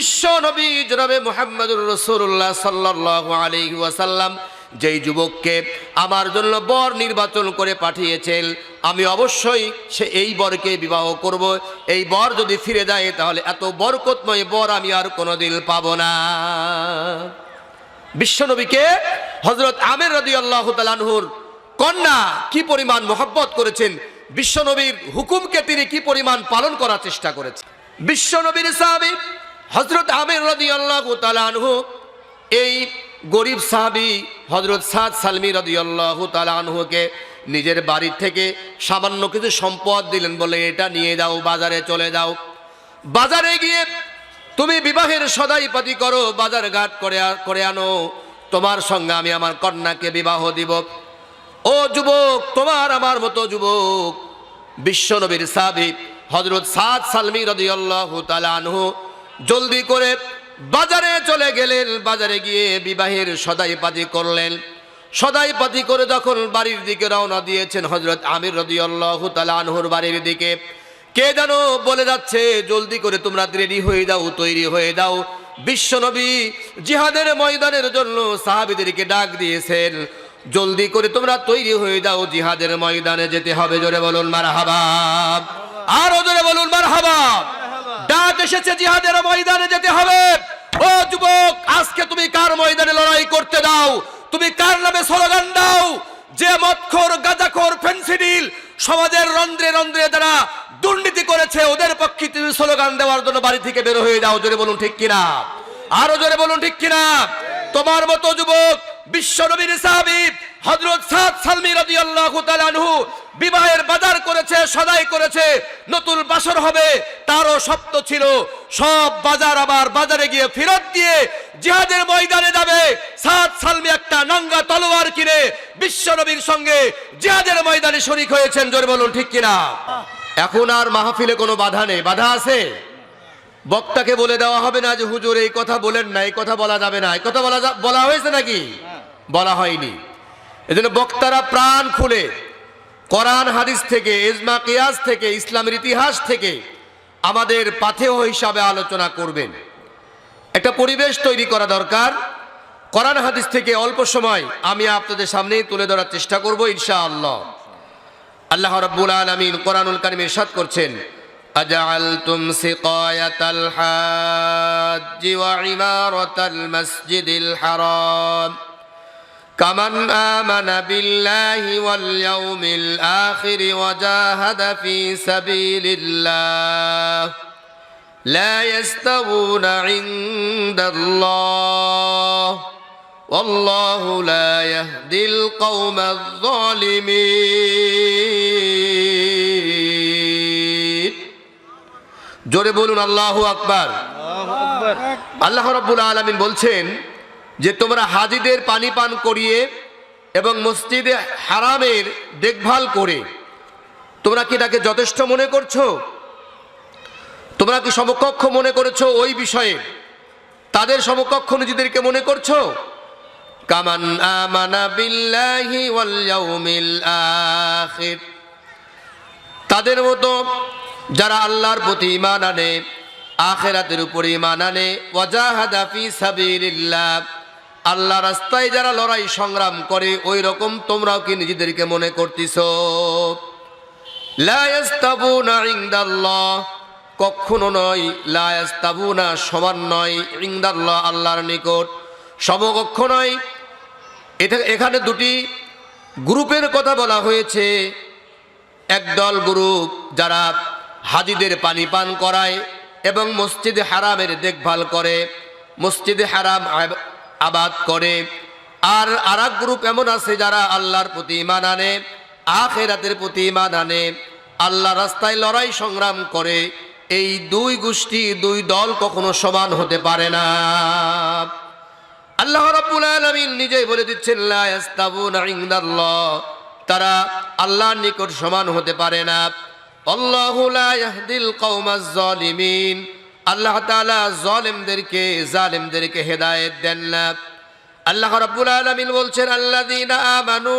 বিশ্ব নবী জনাবে মুহাম্মদুর রাসূলুল্লাহ সাল্লাল্লাহু আলাইহি ওয়াসাল্লাম যেই যুবককে আমার জন্য বর নির্বাচন করে পাঠিয়েছেন, আমি অবশ্যই এই বরকে বিবাহ করব। এই বর যদি ফিরে যায় তাহলে এত বরকতময় বর আমি আর কোনোদিন পাবো না। বিশ্বনবীকে হযরত আমির রাদিয়াল্লাহু তাআলা আনহুর কন্যা কি পরিমাণ মহব্বত করেছেন, বিশ্বনবীর হুকুমকে তিনি কি পরিমাণ পালন করার চেষ্টা করেছেন। বিশ্বনবীর সাহাবী হযরত আমির রাদিয়াল্লাহু তাআলা আনহু এই গরিব সাহাবী হযরত সাদ সালমি রাদিয়াল্লাহু তাআলা আনহুকে নিজের বাড়ি থেকে সামান্য কিছু সম্পদ দিলেন, বলে এটা নিয়ে যাও, বাজারে চলে যাও, বাজারে গিয়ে তুমি বিবাহের সদাইপাতি করো, বাজার ঘাট করে আনো, তোমার সঙ্গে আমি আমার কন্যাকে বিবাহ দিব। ও যুবক, তোমার আমার মতো যুবক বিশ্বনবীর সাহাবী হযরত সাদ সালমি রাদিয়াল্লাহু তাআলা আনহু জলদি করে বাজারে চলে গেলেন। বাজারে গিয়ে বিবাহের সদাইপাতি করলেন। সদাইপাতি করে যখন বাড়ির দিকে রওনা দিয়েছেন হযরত আমির রাদিয়াল্লাহু তাআলা আনহুর বাড়ির দিকে, কে যেন বলে যাচ্ছে, জলদি করে তোমরা রেডি হয়ে যাও, তৈরি হয়ে যাও। বিশ্বনবী জিহাদের ময়দানের জন্য সাহাবীদেরকে ডাক দিয়েছেন, জলদি করে তোমরা তৈরি হয়ে যাও, জিহাদের ময়দানে যেতে হবে। জোরে বলুন মারহাবা, আরো জোরে বলুন মারহাবা। ডাক এসেছে, জিহাদের ময়দানে যেতে হবে। ও যুবক, আজকে তুমি কার ময়দানে লড়াই করতে দাও? তুমি কার নামে স্লোগান দাও? যে মদখোর, গাঁজাখোর, ফেন্সিডিল সমাজের রন্ধ্রে রন্ধ্রে যারা দুর্নীতি করেছে, ওদের পক্ষে তুমি স্লোগান দেওয়ার জন্য বাড়ি থেকে বের হয়ে যাও। জোরে বলুন ঠিক কিনা, আরো জোরে বলুন ঠিক কিনা। তোমার মতো যুবক বিশ্বনবীর সাহাবী হযরত সাদ সালমি রাদিয়াল্লাহু তাআলা আনহু বিবাহের বাজার করেছে, সদাই করেছে, নতুন বাসর হবে, তারও শর্ত ছিল সব বাজার আবার বাজারে গিয়ে ফেরত দিয়ে জিহাদের ময়দানে যাবে। সাদ সালমি একটা নাঙ্গা তলোয়ার কিনে বিশ্বনবীর সঙ্গে জিহাদের ময়দানে শরীক হয়েছেন। জোরে বলুন ঠিক কিনা। এখন আর মাহফিলে কোনো বাধা নেই। বাধা আছে? বক্তাকে বলে দেওয়া হবে না যে হুজুর এই কথা বলেন না, এই কথা বলা যাবে না। এই কথা বলা হয়েছে নাকি? বলা হয়নি। এজন্য বক্তারা প্রাণ খুলে কোরআন হাদিস থেকে, ইজমা কিয়াস থেকে, ইসলামের ইতিহাস থেকে আমাদের পাথেয় হিসাবে আলোচনা করবেন। একটা পরিবেশ তৈরি করা দরকার। কোরআন হাদিস থেকে অল্প সময় আমি আপনাদের সামনে তুলে ধরার চেষ্টা করব ইনশাআল্লাহ। আল্লাহ রাব্বুল আলামিন কোরআনুল কারীমে ইরশাদ করছেন, আজআলতুম সিকায়াতাল হাজ্জি ওয়া ইমারাতাল মাসজিদিল হারাম কামান আমানা বিল্লাহি ওয়াল ইয়াউমিল আখির ওয়া জাহাদা ফি সাবিলিল্লাহ লা ইস্তাউনা ইনদাল্লাহ ওয়াল্লাহু লা ইয়াহদিল কওমায যালিমিন। জোরে বলুন আল্লাহু আকবার। আল্লাহ রাব্বুল আলামিন বলছেন যে তোমরা হাজীদের পানি পান করিয়ে এবং মসজিদে হারামের দেখভাল করে তোমরা কি তাকে যথেষ্ট মনে করছো? তোমরা কি সমকক্ষ মনে করেছো ওই বিষয়ে? তাদের সমকক্ষ নিজেদেরকে মনে করছো? কামান আমানা বিল্লাহি ওয়াল ইয়াউমিল আখির, তাদের মতো যারা আল্লাহর প্রতি ঈমান আনে, আখিরাতের উপর ঈমান আনে, ওয়াজাহাদা ফি সাবিলিল্লাহ, আল্লাহ রাস্তায় যারা লড়াই সংগ্রাম করে, ওই রকম তোমরাও কি নিজেদেরকে মনে করতেছো? লা ইস্তাবুনা ইনদাল্লাহ, কখনো নয়, লা ইস্তাবুনা সমান নয়, ইনদাল্লাহ আল্লাহর নিকট, সমকক্ষ নয়। এখানে দুটি গ্রুপের কথা বলা হয়েছে। একদল গ্রুপ যারা হাজীদের পানি পান করায় এবং মসজিদে হারামের দেখভাল করে, মসজিদে হারাম আবাদ করে। আর আরেক গ্রুপ এমন আছে যারা আল্লাহর প্রতি ঈমান আনে, আখিরাতের প্রতি ঈমান আনে, আল্লাহ রাস্তায় লড়াই সংগ্রাম করে। এই দুই গোষ্ঠী, দুই দল কখনো সমান হতে পারে না। আল্লাহ রাব্বুল আলামিন নিজেই বলে দিচ্ছেন, লা ইস্তাবুনা ইনদাল্লাহ, তারা আল্লাহর নিকট সমান হতে পারে না। আল্লাহু লা ইয়াহদিল কওমাজ যালিমিন, আল্লাহ তাআলা জালেমদেরকে হেদায়েত দেন না। আল্লাহ রাব্বুল আলামিন বলছেন, আল্লাযীনা আমানু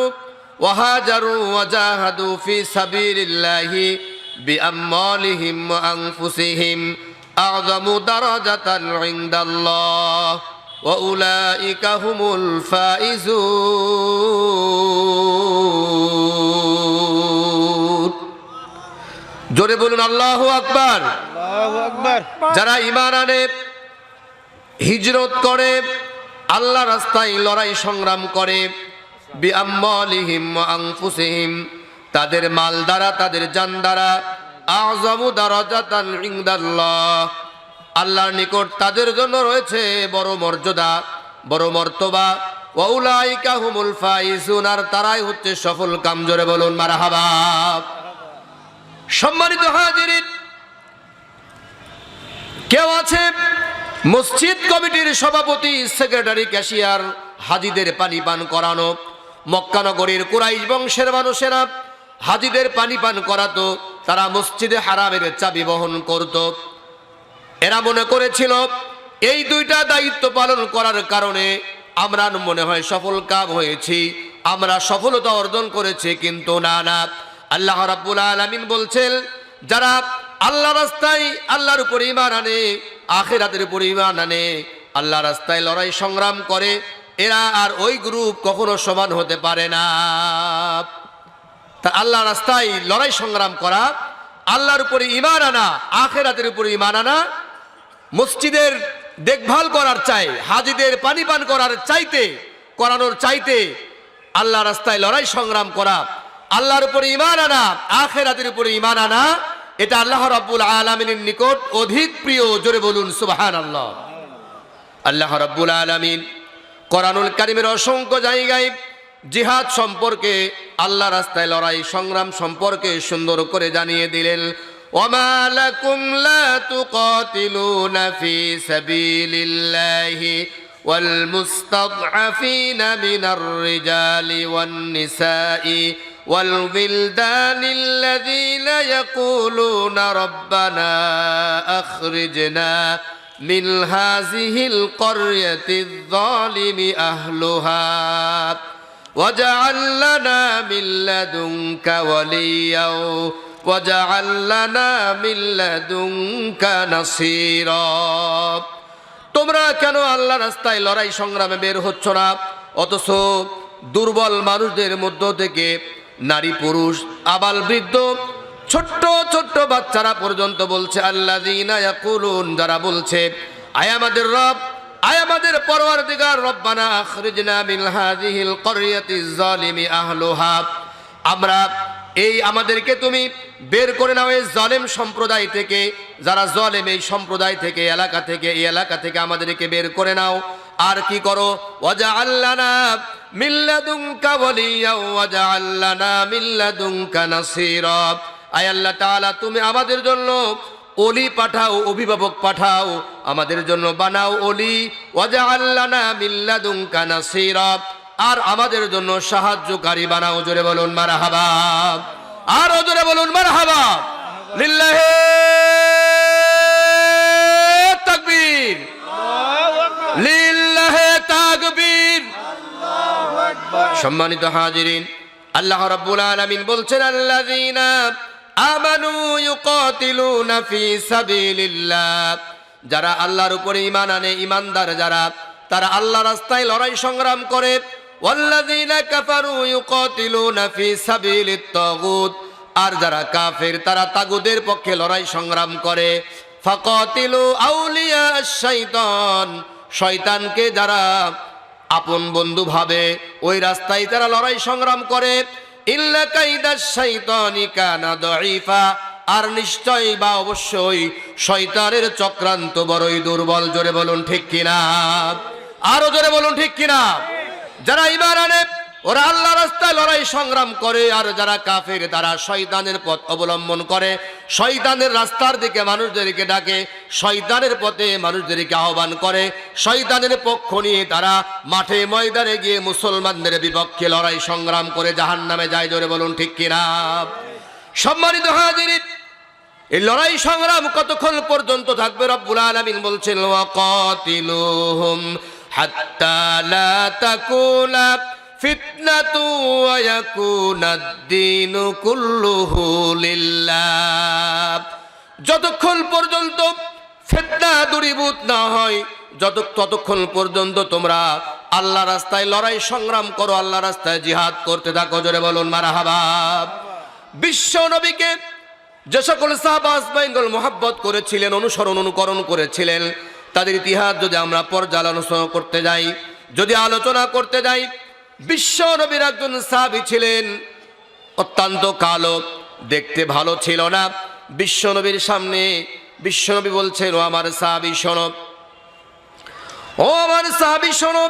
ওয়া হাজারু ওয়া জাহাদু ফি সাবিলিল্লাহি বিআমওয়ালিহিম ওয়া আনফুসিহিম আযমু দারাজাতান ইনদাল্লাহ ওয়া উলাইকা হুমুল ফাইজুন। জোরে বলুন আল্লাহু আকবার। আল্লাহু আকবার। যারা ঈমান আনে, হিজরত করে, আল্লাহ রাস্তায় লড়াই সংগ্রাম করে, বিআমওয়ালিহিম ওয়া আনফুসিহিম, তাদের মাল দ্বারা, তাদের জান দ্বারা, আযমু দারাজাতান ইনদাল্লাহ, আল্লাহর নিকট তাদের জন্য রয়েছে বড় মর্যাদা, বড় মর্তবা, ওয়া উলাইকা হুমুল ফাইজুন, আর তারাই হচ্ছে সফল কাম। জোরে বলুন মারহাবা। সম্মানিত হাজিরিন, কেউ আছে মসজিদ কমিটির সভাপতি, সেক্রেটারি, ক্যাশিয়ার, হাজিদের পানি পান করানো, মক্কানগরীর কুরাইশ বংশের মানুষেরা হাজিদের পানি পান করাতো, তারা মসজিদে হারামের চাবি বহন করত। এরা মনে করেছিল এই দুইটা দায়িত্ব পালন করার কারণে আমরা মনে হয় সফল কাম হয়েছি, আমরা সফলতা অর্জন করেছি। কিন্তু না না, আল্লাহ রাব্বুল আলামিন বলছেন, যারা আল্লাহ রাস্তায়, আল্লাহর উপর ঈমান আনে, আখিরাতের উপর ঈমান আনে, আল্লাহ রাস্তায় লড়াই সংগ্রাম করে, এরা আর ওই গ্রুপ কখনো সমান হতে পারে না। তা আল্লাহ রাস্তায় লড়াই সংগ্রাম করা, আল্লাহর উপরে ঈমান আনা, আখিরাতের উপরে ঈমান আনা, মসজিদের দেখভাল করার চাই, হাজিদের পানি পান করার চাইতে, করানোর চাইতে আল্লাহ রাস্তায় লড়াই সংগ্রাম করা, আল্লাহর উপরে ঈমান আনা, আখিরাতের উপরে ঈমান আনা, এটা আল্লাহ রাব্বুল আলামিনের নিকট অধিক প্রিয়। জোরে বলুন সুবহানাল্লাহ। আল্লাহ রাব্বুল আলামিন কোরআনুল কারীমের অসংখ্য জায়গায় জিহাদ সম্পর্কে, আল্লাহ রাস্তায় লড়াই সংগ্রাম সম্পর্কে সুন্দর করে জানিয়ে দিলেন। ওয়ামা লাকুম লা তুকাতিলুনা ফি সাবিলিল্লাহি ওয়াল মুস্তাদআফিনা মিনার রিজালি ওয়ান নিসাই ওয়াল বিলদানিল্লাযীনা ইয়াকুলুনা রাব্বানা আখরিজনা মিন হাযিহিল ক্বরয়াতিয যালিমি আহলুহা ওয়াজআল লানা মিন লাদুনকা ওয়ালিয়্যা ওয়াজআল লানা মিন লাদুনকা নাসীরা। তোমরা কেন আল্লাহ রাস্তায় লড়াই সংগ্রামে বের হচ্ছ না, অথচ দুর্বল মানুষদের মধ্য থেকে নারী, পুরুষ, আবাল, বৃদ্ধ, ছোট্ট ছোট্ট বাচ্চারা পর্যন্ত বলছে, আল্লাযীনা ইয়াকুলুন, যারা বলছে, আয় আমাদের রব, আয় আমাদের পরওয়ারদিগার, রব্বানা আখরিজনা মিন হাযিহিল ক্বরয়াতিয যালিমি আহলুহা, আমরা এই আমাদেরকে তুমি বের করে নাও এই জালেম সম্প্রদায় থেকে, যারা জালেম এই সম্প্রদায় থেকে, এলাকা থেকে, এই এলাকা থেকে আমাদেরকে বের করে নাও। আর কি করো, ওয়াজআল লানা মিন লাদুনকা ওয়ালিয়্যা ওয়াজআল লানা মিন লাদুনকা নাসীরা। আয় আল্লাহ তাআলা, তুমি আমাদের জন্য ওলি পাঠাও, অভিভাবক পাঠাও, আমাদের জন্য বানাও ওলি, ওয়াজআল লানা মিন লাদুনকা নাসীরা, আর আমাদের জন্য সাহায্যকারী বানাও। জোরে বলুন মারহাবা, আর জোরে বলুন মারহাবা। লিল্লাহি তাকবীর, লিল্লাহি তাকবীর। সম্মানিত হাজিরিন, আল্লাহ রাব্বুল আলামিন বলছেন, আল্লাযীনা আমানু ইউকাতিলুনা ফি সাবিলিল্লাহ, যারা আল্লাহর উপরে ঈমান আনে, ঈমানদার যারা, তারা আল্লাহ রাস্তায় লড়াই সংগ্রাম করে। ওয়াল্লাযীনা কাফারু ইউকাতিলুনা ফি সাবিলিত তাগুত, আর যারা কাফের, তারা তাগুদের পক্ষে লড়াই সংগ্রাম করে। ফাকাতিলু আউলিয়া আশ-শাইতান, শয়তানকে যারা আপন বন্ধু ভাবে, ওই রাস্তায় তারা লড়াই সংগ্রাম করে। ইল্লা কাইদাশ শাইতানি কানা দাঈফা, আর নিশ্চয় বা অবশ্যই শয়তানের চক্রান্ত বড়ই দুর্বল। জোরে বলুন ঠিক কিনা, আরো জোরে বলুন ঠিক কিনা। যারা ঈমান আনে, ওরা আল্লাহ রাস্তায় লড়াই সংগ্রাম করে, আর যারা কাফের, তারা শয়তানের পথ অবলম্বন করে, শয়তানের রাস্তার দিকে মানুষদেরকে ডাকে, শয়তানের পথে মানুষদেরকে আহ্বান করে, শয়তানের পক্ষ নিয়ে তারা মাঠে ময়দানে গিয়ে মুসলমানদের বিপক্ষে লড়াই সংগ্রাম করে জাহান্নামে যায়। জোরে বলুন ঠিক কিনা। সম্মানিত হাজিরিন, এই লড়াই সংগ্রাম কতক্ষণ পর্যন্ত থাকবে? রব্বুল আলামিন বলছেন, ওয়াকাতিলুহুম হাত্তা লা তাকুনা ফিতনাতু ওয়া ইয়াকুনাদ-দীনু কুল্লুহু লিল্লাহ। যতক্ষণ পর্যন্ত ফিতনা দূরীভূত না হয় ততক্ষণ পর্যন্ত তোমরা আল্লাহ রাস্তায় লড়াই সংগ্রাম করো, আল্লাহ রাস্তায় জিহাদ করতে থাকো। জোরে বলুন মারহাবা। বিশ্ব নবীকে যে সকল সাহাবা আজমাইনগণ মুহাব্বত করেছিলেন, অনুকরণ করেছিলেন, তাদের ইতিহাস যদি আমরা পর্যালোচনা করতে যাই, যদি আলোচনা করতে যাই, বিশ্ব নবীর একজন সাহাবী ছিলেন, অত্যন্ত কালো, দেখতে ভালো ছিল না। বিশ্ব নবীর সামনে বিশ্বনবী বলছেন, ও আমার সাহাবী শোনো, ও আমার সাহাবী শোনো,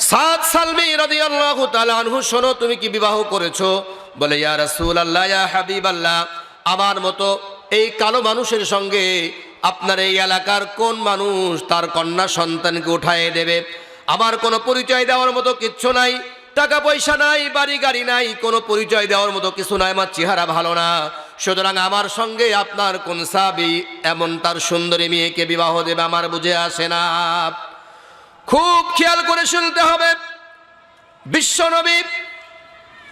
সাদ সালমি রাদিয়াল্লাহু তাআলা আনহু শোনো, তুমি কি বিবাহ করেছো? বলে, ইয়া রাসূলুল্লাহ, ইয়া হাবিবাল্লাহ, আমার মতো এই কালো মানুষের সঙ্গে আপনার এই এলাকার কোন মানুষ তার কন্যা সন্তানকে উঠায় দেবে? আমার কোনো পরিচয় দেওয়ার মতো কিচ্ছু নাই, টাকা পয়সা নাই, বাড়ি গাড়ি নাই, কোনো পরিচয় দেওয়ার মতো কিছু নাই, আমার চেহারা ভালো না, সুতরাং আমার সঙ্গে আপনার কোন সাহাবী এমন তার সুন্দরী মেয়েকে বিবাহ দেবে আমার বুঝে আসে না। খুব খেয়াল করে শুনতে হবে।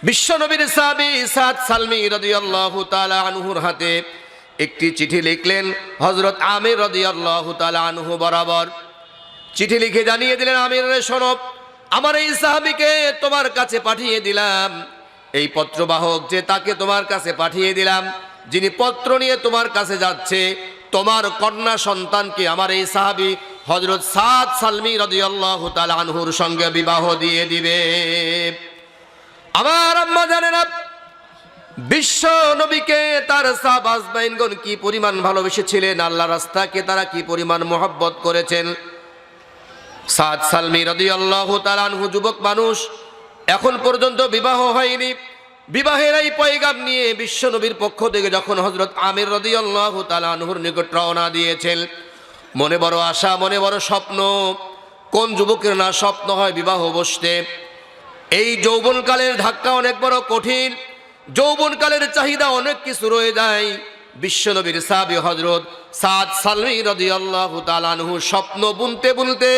বিশ্বনবীর সাহাবী সাদ সালমি রাদিয়াল্লাহু তাআলা আনহুর হাতে একটি চিঠি লিখলেন হযরত আমির রাদিয়াল্লাহু তাআলা আনহু বরাবর। চিঠি লিখে জানিয়ে দিলেন, আমির রে শোনো, আমার এই সাহাবীকে তোমার কাছে পাঠিয়ে দিলাম, এই পত্রবাহক যে তাকে তোমার কাছে পাঠিয়ে দিলাম, যিনি পত্র নিয়ে তোমার কাছে যাচ্ছে, তোমার কন্যা সন্তানকে আমার এই সাহাবী হযরত সাদ সালমি রাদিয়াল্লাহু তাআলা আনহুর সঙ্গে বিবাহ দিয়ে দিবে। আমার আম্মা জানেন, বিশ্ব নবীকে তার সাহাবা আজমাইনগণ কি পরিমাণ ভালোবেসেছিলেন, আল্লাহ রাস্তাকে তারা কি পরিমাণ মহব্বত করেছেন। সাদ সালমি রাদিয়াল্লাহু তাআলা আনহু যুবক মানুষ, এখন পর্যন্ত বিবাহ হয়নি। বিবাহের এই পয়গাম নিয়ে বিশ্ব নবীর পক্ষ থেকে যখন হযরত আমির রাদিয়াল্লাহু তাআলা আনহুর নিকট রওনা দিয়েছেন, মনে বড় আশা, মনে বড় স্বপ্ন। কোন যুবকের না স্বপ্ন হয় বিবাহ বসতে? এই যৌবনকালের ধাক্কা অনেক বড় কঠিন, যৌবনকালের চাহিদা অনেক কিছু রয়ে যায়। বিশ্বনবীর সাহাবী হযরত সাদ সালমি রাদিয়াল্লাহু তাআলা আনহু স্বপ্ন বুনতে বুনতে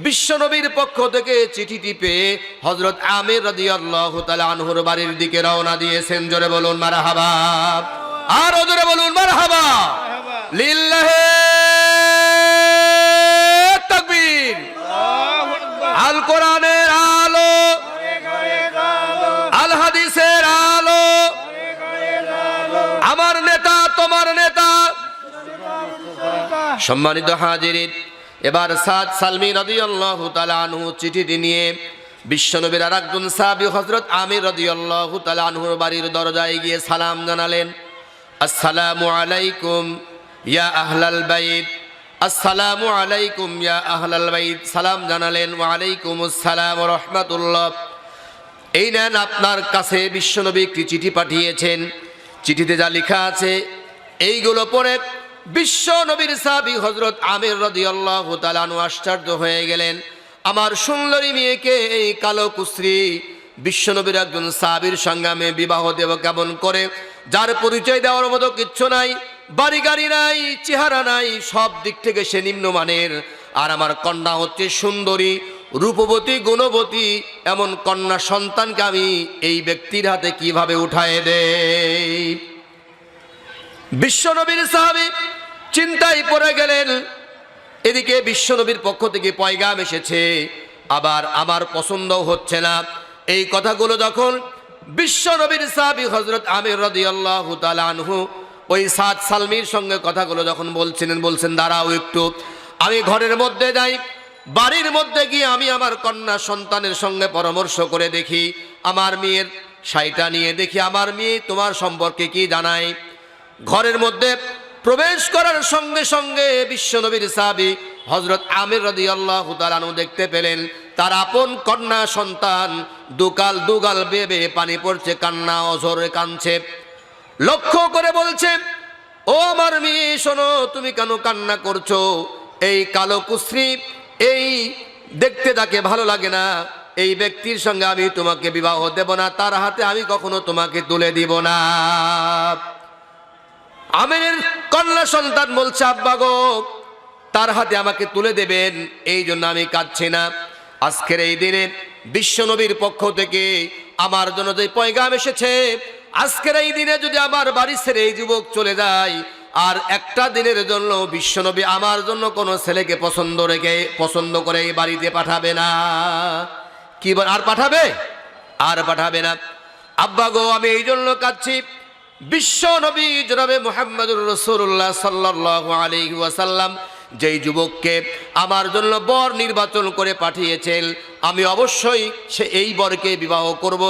বিশ্বনবীর পক্ষ থেকে চিঠিটি পেয়ে হযরত আমির রাদিয়াল্লাহু তাআলা আনহুর বাড়ির দিকে রওনা দিয়েছেন। জোরে বলুন মারহাবা, আর জোরে বলুন মারহাবা। লিল্লাহি তাকবীর। আল কোরআনের আলো, আল হাদিসের আলো, আমার নেতা তোমার নেতা। সম্মানিত হাজিরিন, এবার সাদ সালমি রাদিয়াল্লাহু তাআলা আনহু চিঠিটি নিয়ে বিশ্বনবীর আরেকজন সাহাবী হযরত আমির রাদিয়াল্লাহু তাআলা আনহুর বাড়ির দরজায় গিয়ে সালাম জানালেন, আসসালামু আলাইকুম ইয়া আহলাল বাইত, আসসালামু আলাইকুম ইয়া আহলাল বাইত। সালাম জানালেন, ওয়া আলাইকুমুস সালাম ওয়া রাহমাতুল্লাহ। এই নেন, আপনার কাছে বিশ্বনবী একটি চিঠি পাঠিয়েছেন, চিঠিতে যা লেখা আছে এইগুলো পড়ে বিশ্ব নবীর সাহাবী হযরত আমির রাদিয়াল্লাহু তাআলা আনহু আশ্চর্য হয়ে গেলেন। আমার সুন্দরী মেয়েকে এই কালো কুশ্রী বিশ্ব নবীর একজন সাহাবীর সঙ্গে আমি বিবাহ দেব কেমন করে, যার পরিচয় দেওয়ার মতো কিচ্ছু নাই, বাড়ি গাড়ি নাই, চেহারা নাই, সব দিক থেকে সে নিম্নমানের, আর আমার কন্যা হচ্ছে সুন্দরী, রূপবতী, গুণবতী, এমন কন্যা সন্তানকে আমি এই ব্যক্তির হাতে কিভাবে উঠায় দেই? বিশ্বনবীর সাহাবী চিন্তায় পড়ে গেলেন। এদিকে বিশ্বনবীর পক্ষ থেকে পয়গাম এসেছে, আবার আমার পছন্দ হচ্ছে না। এই কথাগুলো যখন বিশ্বনবীর সাহাবী হযরত আমির রাদিয়াল্লাহু তাআলা আনহু ওই সাদ সালমির সঙ্গে কথাগুলো যখন বলছেন, দাঁড়াও একটু, আমি ঘরের মধ্যে যাই, বাড়ির মধ্যে গিয়ে আমি আমার কন্যা সন্তানের সঙ্গে পরামর্শ করে দেখি, আমার মেয়ের সাইটা নিয়ে দেখি আমার মেয়ে তোমার সম্পর্কে কি জানায়। ঘরের মধ্যে প্রবেশ করার সঙ্গে সঙ্গে বিশ্বনবীর সাহাবী হযরত আমির রাদিয়াল্লাহু তাআলা আনহু দেখতে পেলেন তার আপন কন্যা সন্তান দুগাল বেয়ে পানি পড়ছে, কান্না অঝরে কাঁদছে। লক্ষ্য করে বলছে, ও আমার মেয়ে শোনো, তুমি কেন কান্না করছো? এই কালো কুশ্রী, এই দেখতে তাকে ভালো লাগে না, এই ব্যক্তির সঙ্গে আমি তোমাকে বিবাহ দেব না, তার হাতে আমি কখনো তোমাকে তুলে দিব না। আমিরের কন্যা সন্তান বলছে, আব্বা গো, তার হাতে আমাকে তুলে দেবেন, এই জন্য আমি কাঁদছি না। আজকের এই দিনে বিশ্বনবীর পক্ষ থেকে আমার জন্য যে পয়গাম এসেছে, আজকের এই দিনে যদি আমার বাড়ি ছেড়ে এই যুবক চলে যায়, আর একটা দিনের জন্য বিশ্বনবী আমার জন্য কোনো ছেলেকে পছন্দ করে এই বাড়িতে পাঠাবে না। কি আর পাঠাবে? আর পাঠাবে না। আব্বা গো, আমি এই জন্য কাঁদছি, বিশ্বনবী জনাবে মুহাম্মদুর রাসূলুল্লাহ সাল্লাল্লাহু আলাইহি ওয়াসাল্লাম যেই যুবককে আমার জন্য বর নির্বাচন করে পাঠিয়েছেন, আমি অবশ্যই এই বরকে বিবাহ করব।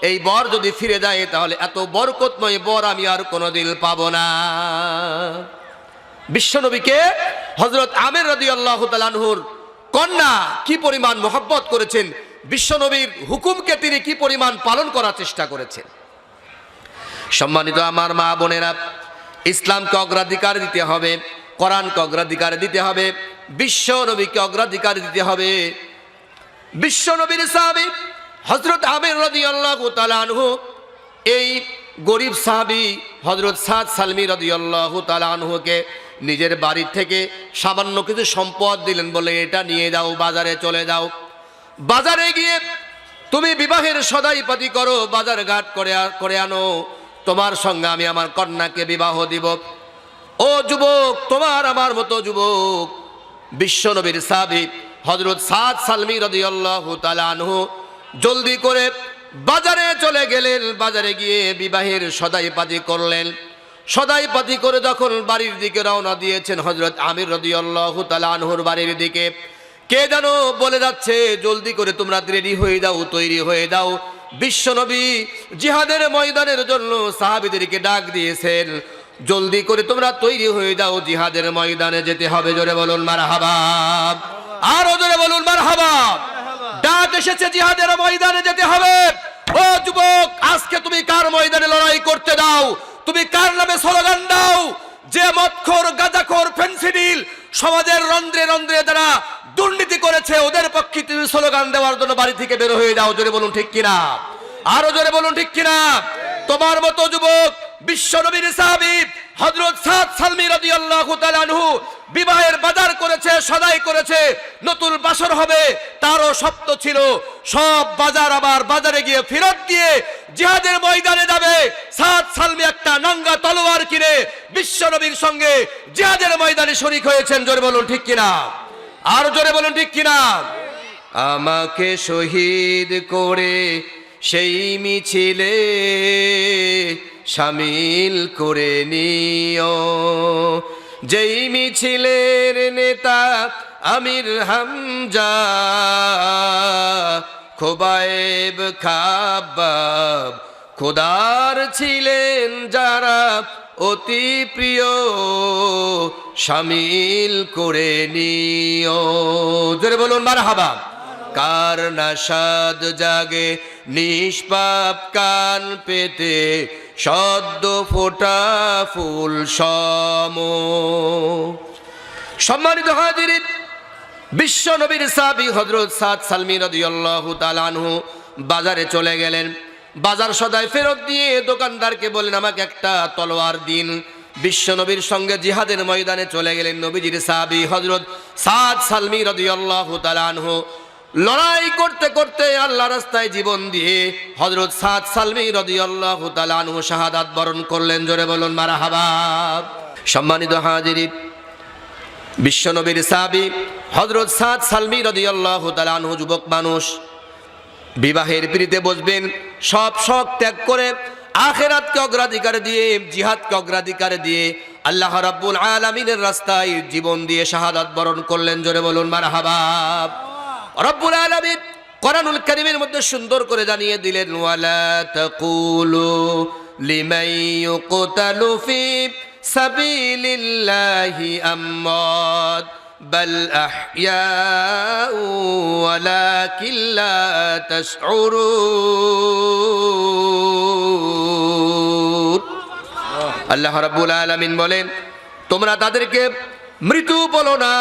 এই বর যদি ফিরে যায় তাহলে এত বরকতময় বর আমি আর কোনোদিন পাবো না। বিশ্বনবীকে হযরত আমের রাদিয়াল্লাহু তাআলা আনহুর কন্যা কি পরিমাণ মহব্বত করেছেন, বিশ্বনবীর হুকুমকে তিনি কি পরিমাণ পালন করার চেষ্টা করেছেন। সম্মানিত আমার মা বোনেরা, ইসলামকে অগ্রাধিকার দিতে হবে, কোরআনকে অগ্রাধিকার দিতে হবে, বিশ্ব নবীকে অগ্রাধিকার দিতে হবে। বিশ্ব নবীর সাহাবী হযরত আমির রাদিয়াল্লাহু তাআলা আনহু এই গরিব সাহাবী হযরত সাদ সালমি রাদিয়াল্লাহু তাআলা আনহুকে নিজের বাড়ি থেকে সামান্য কিছু সম্পদ দিলেন, বলে এটা নিয়ে যাও, বাজারে চলে যাও, বাজারে গিয়ে তুমি বিবাহের সদাইপাতি করো, বাজার ঘাট করে আনো, তোমার সঙ্গে আমি আমার কন্যাকে বিবাহ দিব। ও যুবক, তোমার আমার মতো যুবক বিশ্ব নবীর সাহাবী হযরত সাদ সালমি রাদিয়াল্লাহু তাআলা আনহু জলদি করে বাজারে চলে গেলেন। বাজারে গিয়ে বিবাহের সদাইপাতি করলেন। সদাইপাতি করে যখন বাড়ির দিকে রওনা দিয়েছেন হযরত আমির রাদিয়াল্লাহু তাআলা আনহুর বাড়ির দিকে, কে যেন বলে যাচ্ছে, জলদি করে তোমরা রেডি হয়ে যাও, তৈরি হয়ে যাও। বিশ্বনবী জিহাদের ময়দানের জন্য সাহাবীদেরকে ডাক দিয়েছেন, জলদি করে তোমরা তৈরি হয়ে যাও, জিহাদের ময়দানে যেতে হবে। জোরে বলুন মারহাবা, আরো জোরে বলুন মারহাবা। ডাক এসেছে, জিহাদের ময়দানে যেতে হবে। ও যুবক, আজকে তুমি কার ময়দানে লড়াই করতে দাও? তুমি কার নামে স্লোগান দাও? যে মদখোর, গাঁজাখোর, ফেন্সিডিল সমাজের রন্ধ্রে রন্ধ্রে যারা দুর্নীতি করেছে, ওদের পক্ষে তুমি স্লোগান দেওয়ার জন্য বাড়ি থেকে বের হয়ে যাও। জোরে বলুন ঠিক কিনা, আরো জোরে বলুন ঠিক কিনা। তোমার মতো যুবক বিশ্ব নবীর সাহাবী হযরত সাদ সালমি রাদিয়াল্লাহু তাআলা আনহু বিবাহের বাজার করেছে, সদাই করেছে, নতুন বাসর হবে, তারও স্বপ্ন ছিল সব বাজার আবার বাজারে গিয়ে ফেরত দিয়ে জিহাদের ময়দানে যাবে। সাদ সালমি একটা নাঙ্গা তলোয়ার কিনে বিশ্ব নবীর সঙ্গে জিহাদের ময়দানে শরীক হয়েছেন। জোরে বলুন ঠিক কিনা, আর জোরে বলুন ঠিক কিনা। আমাকে শহীদ করে সেই মিছিলে শামিল করে নিও, যেই মিছিলের নেতা আমির হামজা, খোবায়েব, খাব্বাব খোদার ছিলেন যারা অতি প্রিয়, শামিল করে নিও। জোরে বলুন মারহাবা। কার নাশাদ জাগে নিষ্পাপ কান পেতে, সদ্য ফোটা ফুল সম। সম্মানিত হাজিরিন, বিশ্ব নবীর সাহাবী হযরত সাদ সালমি রাদিয়াল্লাহু তাআলা আনহু বাজারে চলে গেলেন। বাজার সদাই ফেরত দিয়ে দোকানদারকে বললেন, আমাকে একটা তলোয়ার দিন। বিশ্ব নবীর সঙ্গে জিহাদের ময়দানে চলে গেলেন নবীজির সাহাবী হযরত সাদ সালমি রাদিয়াল্লাহু তাআলা আনহু। লড়াই করতে করতে আল্লাহ রাস্তায় জীবন দিয়ে হযরত সাদ সালমি রাদিয়াল্লাহু তাআলা আনহু শাহাদাত বরণ করলেন। জোরে বলুন মারহাবা। সম্মানিত হাজিরিন, বিশ্ব নবীর সাহাবী হযরত সাদ সালমি রাদিয়াল্লাহু তাআলা আনহু যুবক মানুষ, বিবাহের পিড়িতে বসবেন, সব শখ ত্যাগ করে আখিরাতকে অগ্রাধিকার দিয়ে, জিহাদকে অগ্রাধিকার দিয়ে আল্লাহ রাব্বুল আলামিনের রাস্তায় জীবন দিয়ে শাহাদাত বরণ করলেন। জোরে বলুন মারহাবা। রব্বুল আলামিন কোরআনুল কারীমের মধ্যে সুন্দর করে জানিয়ে দিলেন, ওয়ালা তাকুলু লিমান ইউকতালু ফি সাবিলিল্লাহি আমওয়াত বাল আহইয়াউ ওয়ালাকিন লা তাশউরুন। আল্লাহ রাব্বুল আলামিন বলেন, তোমরা তাদেরকে মৃত্যু বলো না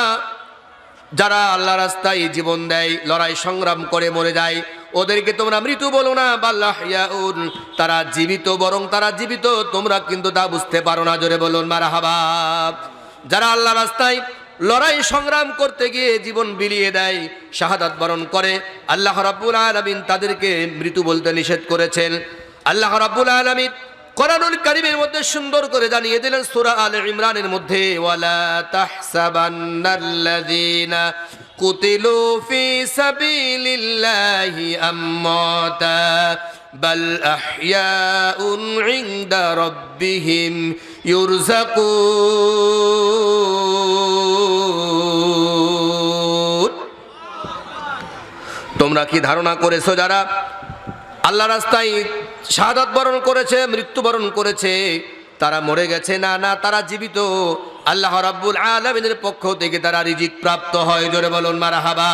যারা আল্লাহ রাস্তায় জীবন দেয়, লড়াই সংগ্রাম করে মরে যায়, ওদেরকে তোমরা মৃত্যু বলো না। বাল্লাহিয়াউন, তারা জীবিত, বরং তারা জীবিত, তোমরা কিন্তু তা বুঝতে পারো না। জোরে বলুন মারহাবা। যারা আল্লাহ রাস্তায় লড়াই সংগ্রাম করতে গিয়ে জীবন বিলিয়ে দেয়, শাহাদাত বরণ করে, আল্লাহ রাব্বুল আলামিন তাদেরকে মৃত্যু বলতে নিষেধ করেছেন। আল্লাহ রাব্বুল আলামিন কোরআনুল কারীমের মধ্যে সুন্দর করে জানিয়ে দিলেন সূরা আলে ইমরানের মধ্যে, ওয়ালা তাহসাবান্নাল্লাযীনা কুতিলু ফি সাবিলিল্লাহি আমওয়াতা বাল আহইয়াউন ইনদা রাব্বিহিম ইউরযাকুন। তোমরা কি ধারণা করেছো যারা আল্লাহ রাস্তায় শাহাদাত বরণ করেছে, মৃত্যুবরণ করেছে, তারা মরে গেছে? না না, তারা জীবিত। আল্লাহ রাব্বুল আলামিনের পক্ষ থেকে তারা রিজিক প্রাপ্ত হয়। জোরে বলুন মারহাবা।